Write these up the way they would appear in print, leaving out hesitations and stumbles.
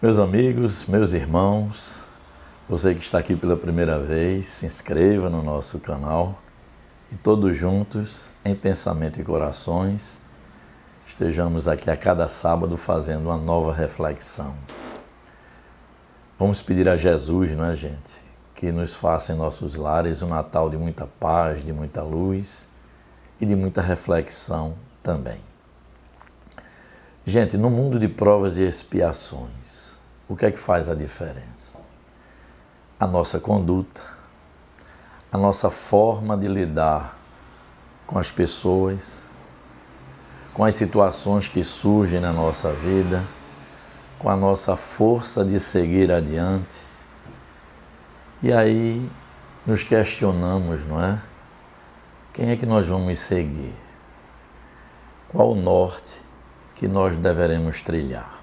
Meus amigos, meus irmãos, você que está aqui pela primeira vez, se inscreva no nosso canal e todos juntos, em pensamento e corações, estejamos aqui a cada sábado fazendo uma nova reflexão. Vamos pedir a Jesus, não é, gente, que nos faça em nossos lares um Natal de muita paz, de muita luz e de muita reflexão também. Gente, no mundo de provas e expiações, o que é que faz a diferença? A nossa conduta, a nossa forma de lidar com as pessoas, com as situações que surgem na nossa vida, com a nossa força de seguir adiante. E aí nos questionamos, não é? Quem é que nós vamos seguir? Qual o norte que nós deveremos trilhar?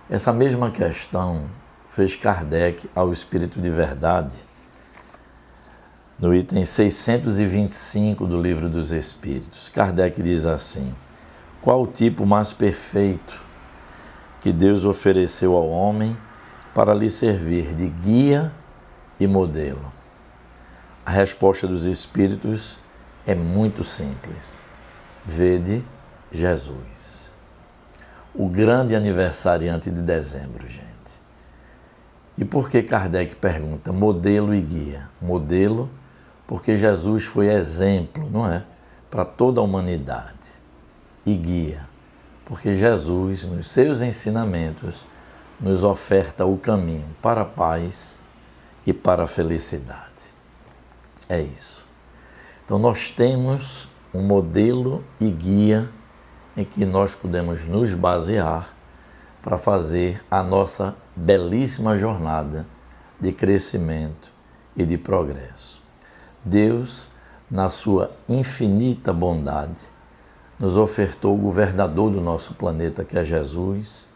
Essa mesma questão fez Kardec ao Espírito de Verdade, no item 625 do Livro dos Espíritos. Kardec diz assim: qual o tipo mais perfeito que Deus ofereceu ao homem para lhe servir de guia e modelo? A resposta dos Espíritos é muito simples. Vede Jesus. O grande aniversariante de dezembro, gente. E por que Kardec pergunta modelo e guia? Modelo porque Jesus foi exemplo, não é? Para toda a humanidade. E guia porque Jesus, nos seus ensinamentos, nos oferta o caminho para a paz e para a felicidade. É isso. Então nós temos um modelo e guia em que nós podemos nos basear para fazer a nossa belíssima jornada de crescimento e de progresso. Deus, na sua infinita bondade, nos ofertou o governador do nosso planeta, que é Jesus,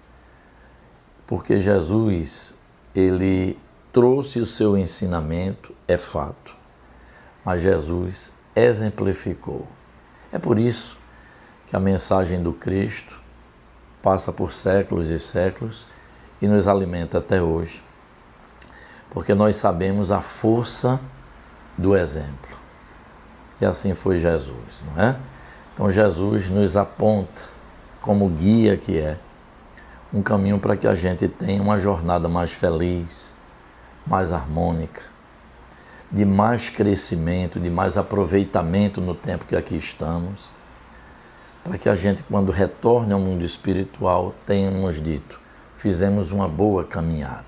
porque Jesus, ele trouxe o seu ensinamento, é fato, mas Jesus exemplificou. É por isso que a mensagem do Cristo passa por séculos e séculos e nos alimenta até hoje, porque nós sabemos a força do exemplo. E assim foi Jesus, não é? Então Jesus nos aponta, como guia que é, um caminho para que a gente tenha uma jornada mais feliz, mais harmônica, de mais crescimento, de mais aproveitamento no tempo que aqui estamos, para que a gente, quando retorne ao mundo espiritual, tenhamos dito, fizemos uma boa caminhada.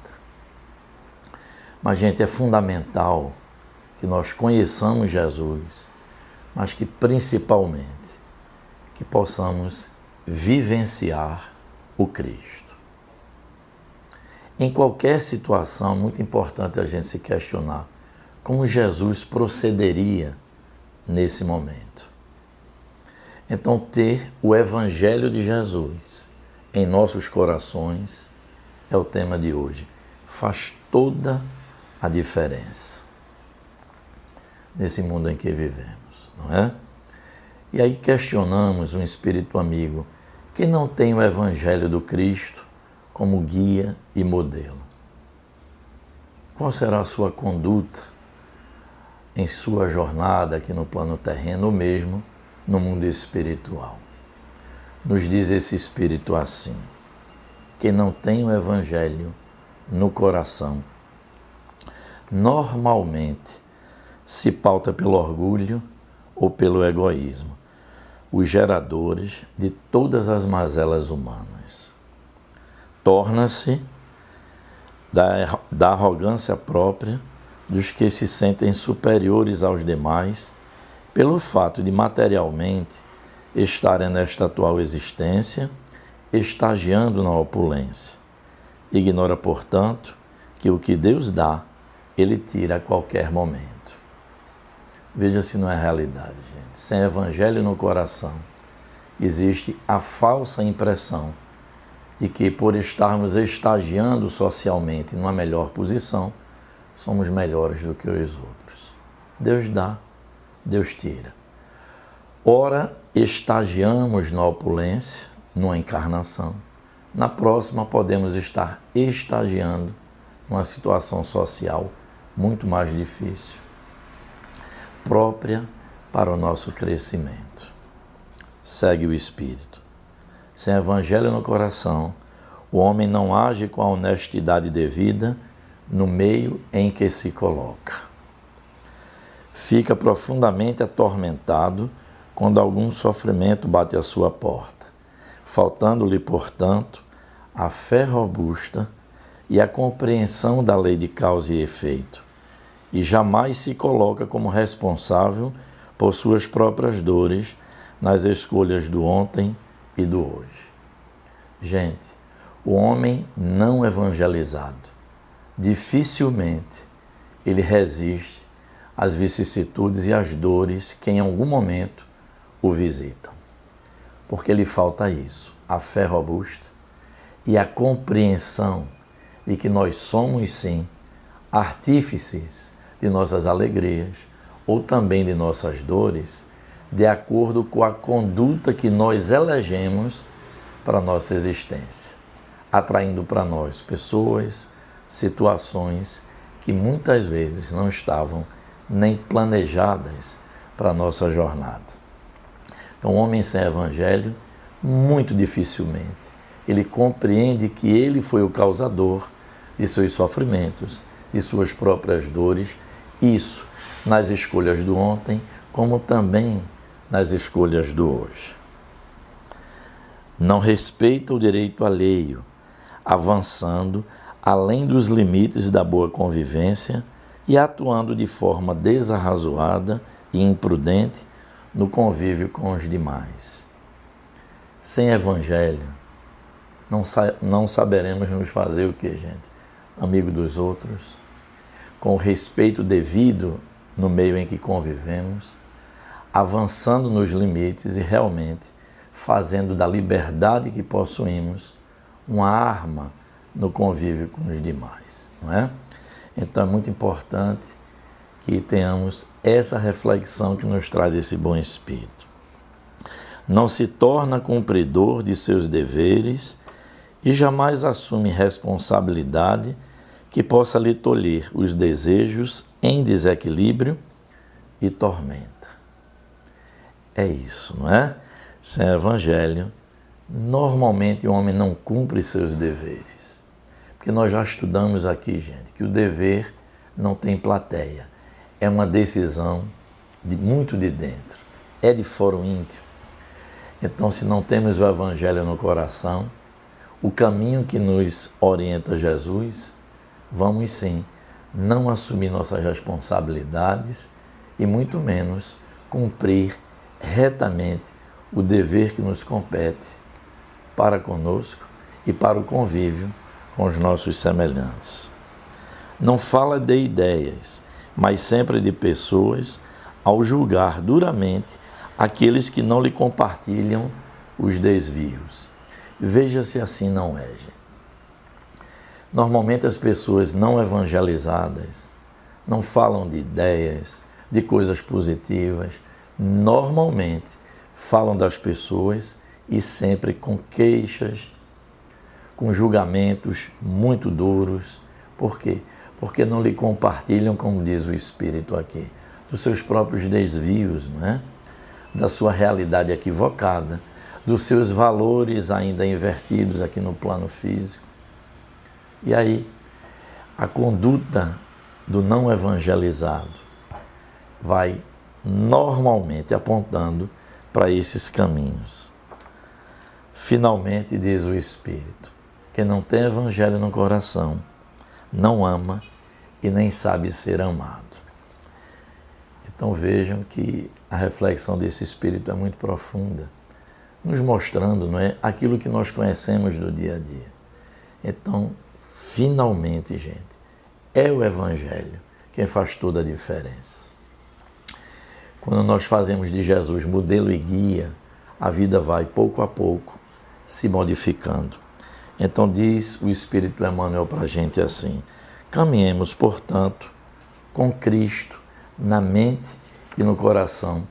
Mas, gente, é fundamental que nós conheçamos Jesus, mas que, principalmente, que possamos vivenciar o Cristo. Em qualquer situação, é muito importante a gente se questionar como Jesus procederia nesse momento. Então, ter o Evangelho de Jesus em nossos corações é o tema de hoje. Faz toda a diferença nesse mundo em que vivemos, não é? E aí questionamos um espírito amigo que não tem o Evangelho do Cristo como guia e modelo. Qual será a sua conduta em sua jornada aqui no plano terreno ou mesmo no mundo espiritual? Nos diz esse Espírito assim: quem não tem o Evangelho no coração, normalmente se pauta pelo orgulho ou pelo egoísmo, os geradores de todas as mazelas humanas. Torna-se da arrogância própria dos que se sentem superiores aos demais pelo fato de materialmente estarem nesta atual existência, estagiando na opulência. Ignora, portanto, que o que Deus dá, Ele tira a qualquer momento. Veja se não é realidade, gente. Sem Evangelho no coração, existe a falsa impressão de que, por estarmos estagiando socialmente numa melhor posição, somos melhores do que os outros. Deus dá, Deus tira. Ora, estagiamos na opulência, numa encarnação, na próxima podemos estar estagiando numa situação social muito mais difícil, própria para o nosso crescimento. Segue o Espírito. Sem evangelho no coração, o homem não age com a honestidade devida no meio em que se coloca. Fica profundamente atormentado quando algum sofrimento bate à sua porta, faltando-lhe, portanto, a fé robusta e a compreensão da lei de causa e efeito, e jamais se coloca como responsável por suas próprias dores nas escolhas do ontem e do hoje. Gente, o homem não evangelizado, dificilmente ele resiste às vicissitudes e às dores que em algum momento o visitam. Porque lhe falta isso, a fé robusta e a compreensão de que nós somos, sim, artífices de nossas alegrias ou também de nossas dores, de acordo com a conduta que nós elegemos para a nossa existência, atraindo para nós pessoas, situações que muitas vezes não estavam nem planejadas para a nossa jornada. Então, o homem sem evangelho, muito dificilmente, ele compreende que ele foi o causador de seus sofrimentos, de suas próprias dores, isso nas escolhas do ontem, como também nas escolhas do hoje. Não respeita o direito alheio, avançando além dos limites da boa convivência e atuando de forma desarrazoada e imprudente no convívio com os demais. Sem evangelho, não saberemos nos fazer o que, gente? Amigo dos outros, com o respeito devido no meio em que convivemos, avançando nos limites e realmente fazendo da liberdade que possuímos uma arma no convívio com os demais, não é? Então é muito importante que tenhamos essa reflexão que nos traz esse bom espírito. Não se torna cumpridor de seus deveres e jamais assume responsabilidade que possa lhe tolher os desejos em desequilíbrio e tormenta. É isso, não é? Sem evangelho, normalmente o homem não cumpre seus deveres. Porque nós já estudamos aqui, gente, que o dever não tem plateia. É uma decisão muito de dentro. É de foro íntimo. Então, se não temos o evangelho no coração, o caminho que nos orienta Jesus, vamos sim não assumir nossas responsabilidades e muito menos cumprir retamente o dever que nos compete para conosco e para o convívio com os nossos semelhantes. Não fala de ideias, mas sempre de pessoas, ao julgar duramente aqueles que não lhe compartilham os desvios. Veja se assim não é, gente. Normalmente as pessoas não evangelizadas não falam de ideias, de coisas positivas, normalmente falam das pessoas e sempre com queixas, com julgamentos muito duros. Por quê? Porque não lhe compartilham, como diz o Espírito aqui, dos seus próprios desvios, não é? Da sua realidade equivocada, dos seus valores ainda invertidos aqui no plano físico. E aí, a conduta do não evangelizado vai normalmente apontando para esses caminhos. Finalmente, diz o Espírito, quem não tem evangelho no coração, não ama e nem sabe ser amado. Então vejam que a reflexão desse Espírito é muito profunda, nos mostrando, não é, aquilo que nós conhecemos do dia a dia. Então, finalmente, gente, é o Evangelho quem faz toda a diferença. Quando nós fazemos de Jesus modelo e guia, a vida vai pouco a pouco se modificando. Então diz o Espírito Emmanuel para a gente assim: caminhemos, portanto, com Cristo na mente e no coração,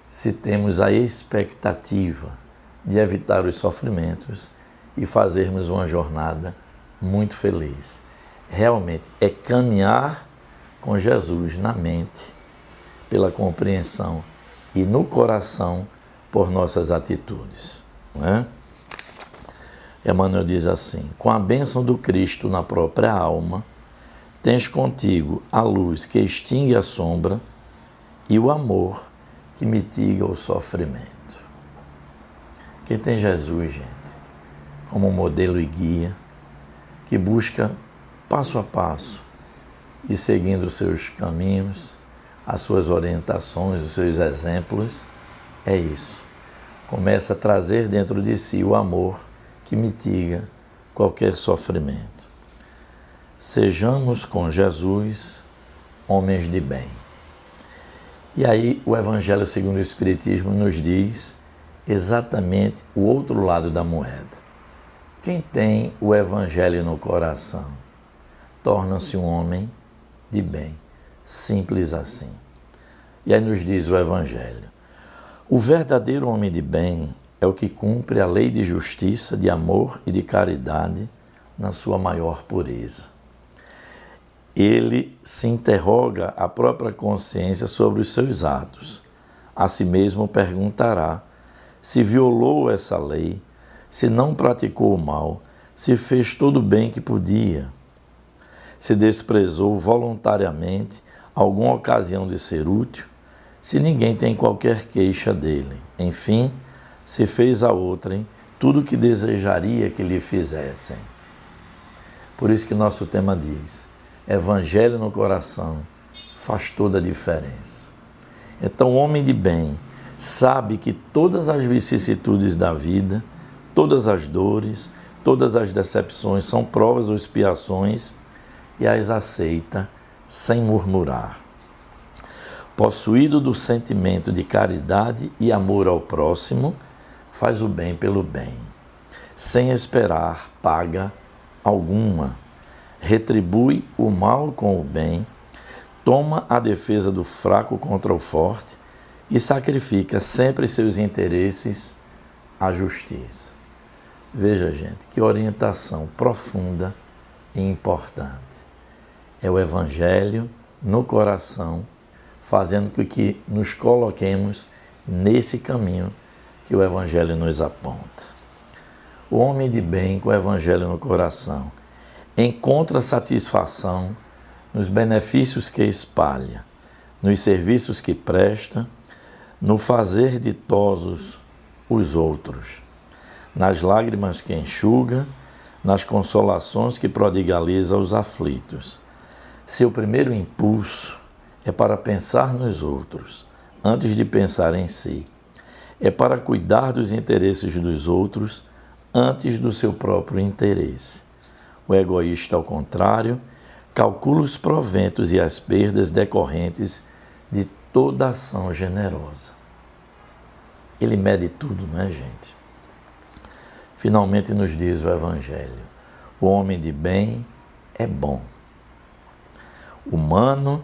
se temos a expectativa de evitar os sofrimentos e fazermos uma jornada muito feliz. Realmente é caminhar com Jesus na mente, pela compreensão e no coração por nossas atitudes. Não é? Emmanuel diz assim: com a bênção do Cristo na própria alma, tens contigo a luz que extingue a sombra e o amor que mitiga o sofrimento. Quem tem Jesus, gente, como modelo e guia, que busca passo a passo e seguindo os seus caminhos, as suas orientações, os seus exemplos, é isso. Começa a trazer dentro de si o amor que mitiga qualquer sofrimento. Sejamos com Jesus homens de bem. E aí o Evangelho segundo o Espiritismo nos diz exatamente o outro lado da moeda. Quem tem o Evangelho no coração torna-se um homem de bem, simples assim. E aí nos diz o Evangelho: o verdadeiro homem de bem é o que cumpre a lei de justiça, de amor e de caridade na sua maior pureza. Ele se interroga a própria consciência sobre os seus atos. A si mesmo perguntará se violou essa lei, se não praticou o mal, se fez todo o bem que podia, se desprezou voluntariamente alguma ocasião de ser útil, se ninguém tem qualquer queixa dele. Enfim, se fez a outrem tudo o que desejaria que lhe fizessem. Por isso que nosso tema diz: Evangelho no coração faz toda a diferença. Então, o homem de bem sabe que todas as vicissitudes da vida, todas as dores, todas as decepções são provas ou expiações e as aceita sem murmurar. Possuído do sentimento de caridade e amor ao próximo, faz o bem pelo bem, sem esperar paga alguma. Retribui o mal com o bem, toma a defesa do fraco contra o forte e sacrifica sempre seus interesses à justiça. Veja, gente, que orientação profunda e importante. É o Evangelho no coração, fazendo com que nos coloquemos nesse caminho que o Evangelho nos aponta. O homem de bem com o Evangelho no coração encontra satisfação nos benefícios que espalha, nos serviços que presta, no fazer ditosos os outros, nas lágrimas que enxuga, nas consolações que prodigaliza aos aflitos. Seu primeiro impulso é para pensar nos outros, antes de pensar em si. É para cuidar dos interesses dos outros, antes do seu próprio interesse. O egoísta, ao contrário, calcula os proventos e as perdas decorrentes de toda ação generosa. Ele mede tudo, não é, gente? Finalmente nos diz o Evangelho: o homem de bem é bom, humano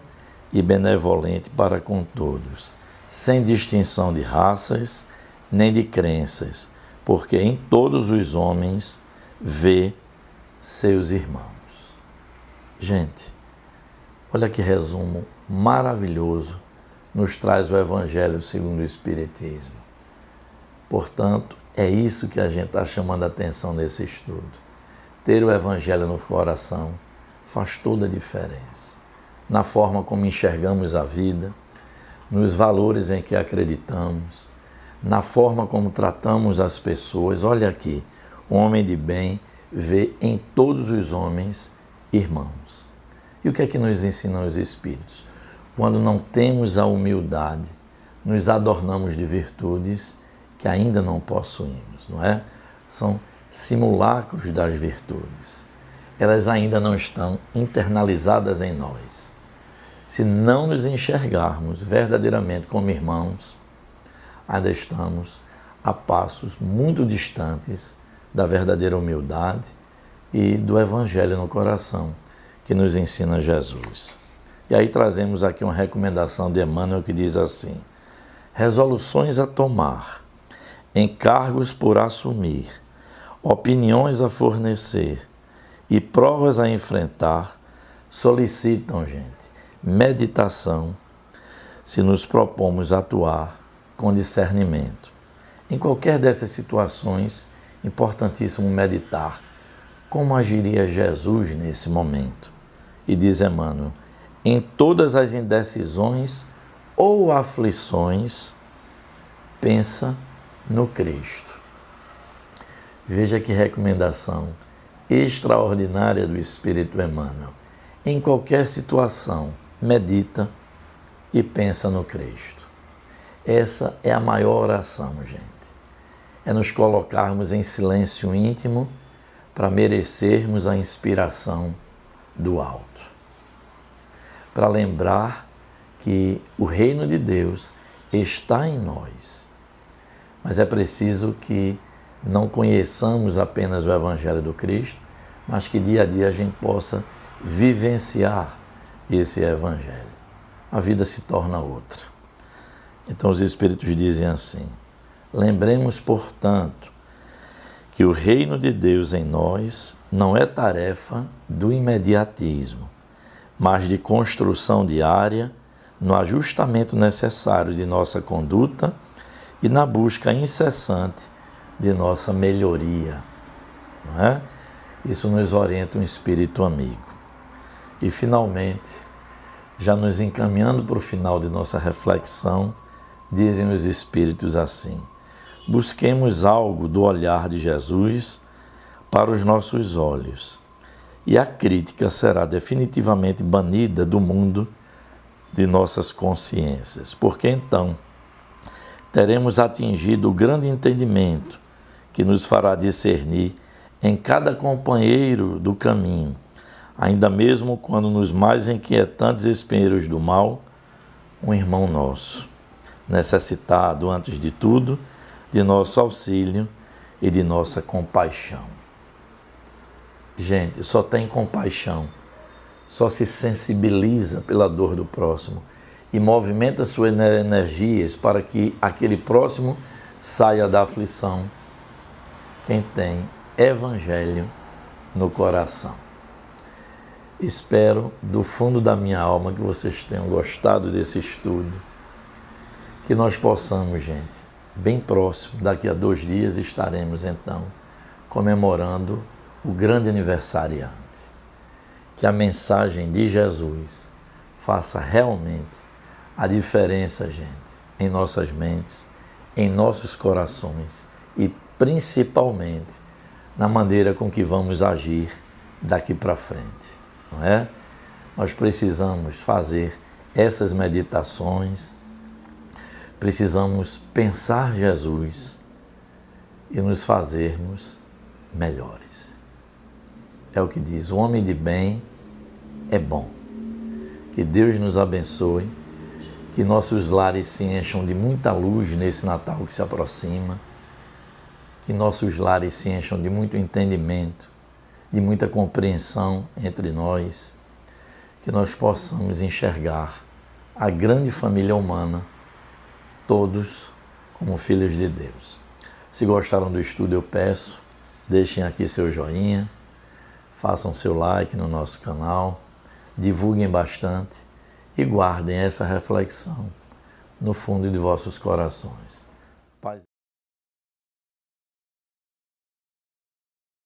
e benevolente para com todos, sem distinção de raças nem de crenças, porque em todos os homens vê seus irmãos. Gente, olha que resumo maravilhoso nos traz o Evangelho segundo o Espiritismo. Portanto, é isso que a gente está chamando a atenção nesse estudo. Ter o Evangelho no coração faz toda a diferença. Na forma como enxergamos a vida, nos valores em que acreditamos, na forma como tratamos as pessoas. Olha aqui, o homem de bem vê em todos os homens irmãos. E o que é que nos ensinam os Espíritos? Quando não temos a humildade, nos adornamos de virtudes que ainda não possuímos, não é? São simulacros das virtudes. Elas ainda não estão internalizadas em nós. Se não nos enxergarmos verdadeiramente como irmãos, ainda estamos a passos muito distantes da verdadeira humildade e do Evangelho no coração, que nos ensina Jesus. E aí trazemos aqui uma recomendação de Emmanuel que diz assim: resoluções a tomar, encargos por assumir, opiniões a fornecer e provas a enfrentar, solicitam, gente, meditação, se nos propomos atuar com discernimento. Em qualquer dessas situações, importantíssimo meditar como agiria Jesus nesse momento. E diz Emmanuel, em todas as indecisões ou aflições, pensa no Cristo. Veja que recomendação extraordinária do Espírito Emmanuel. Em qualquer situação, medita e pensa no Cristo. Essa é a maior oração, gente. É nos colocarmos em silêncio íntimo para merecermos a inspiração do alto. Para lembrar que o reino de Deus está em nós. Mas é preciso que não conheçamos apenas o Evangelho do Cristo, mas que dia a dia a gente possa vivenciar esse Evangelho. A vida se torna outra. Então os Espíritos dizem assim, lembremos, portanto, que o reino de Deus em nós não é tarefa do imediatismo, mas de construção diária, no ajustamento necessário de nossa conduta e na busca incessante de nossa melhoria. Não é? Isso nos orienta um espírito amigo. E, finalmente, já nos encaminhando para o final de nossa reflexão, dizem os espíritos assim, busquemos algo do olhar de Jesus para os nossos olhos, e a crítica será definitivamente banida do mundo de nossas consciências, porque então teremos atingido o grande entendimento que nos fará discernir em cada companheiro do caminho, ainda mesmo quando nos mais inquietantes espinheiros do mal, um irmão nosso, necessitado, antes de tudo, de nosso auxílio e de nossa compaixão. Gente, só tem compaixão, só se sensibiliza pela dor do próximo e movimenta suas energias para que aquele próximo saia da aflição. Quem tem Evangelho no coração. Espero do fundo da minha alma que vocês tenham gostado desse estudo, que nós possamos, gente, bem próximo, daqui a 2 dias estaremos então comemorando o grande aniversariante. Que a mensagem de Jesus faça realmente a diferença, gente, em nossas mentes, em nossos corações e principalmente na maneira com que vamos agir daqui para frente, não é? Nós precisamos fazer essas meditações, precisamos pensar Jesus e nos fazermos melhores. É o que diz, o homem de bem é bom. Que Deus nos abençoe, que nossos lares se encham de muita luz nesse Natal que se aproxima, que nossos lares se encham de muito entendimento, de muita compreensão entre nós, que nós possamos enxergar a grande família humana, todos como filhos de Deus. Se gostaram do estudo, eu peço, deixem aqui seu joinha, façam seu like no nosso canal, divulguem bastante e guardem essa reflexão no fundo de vossos corações. Paz.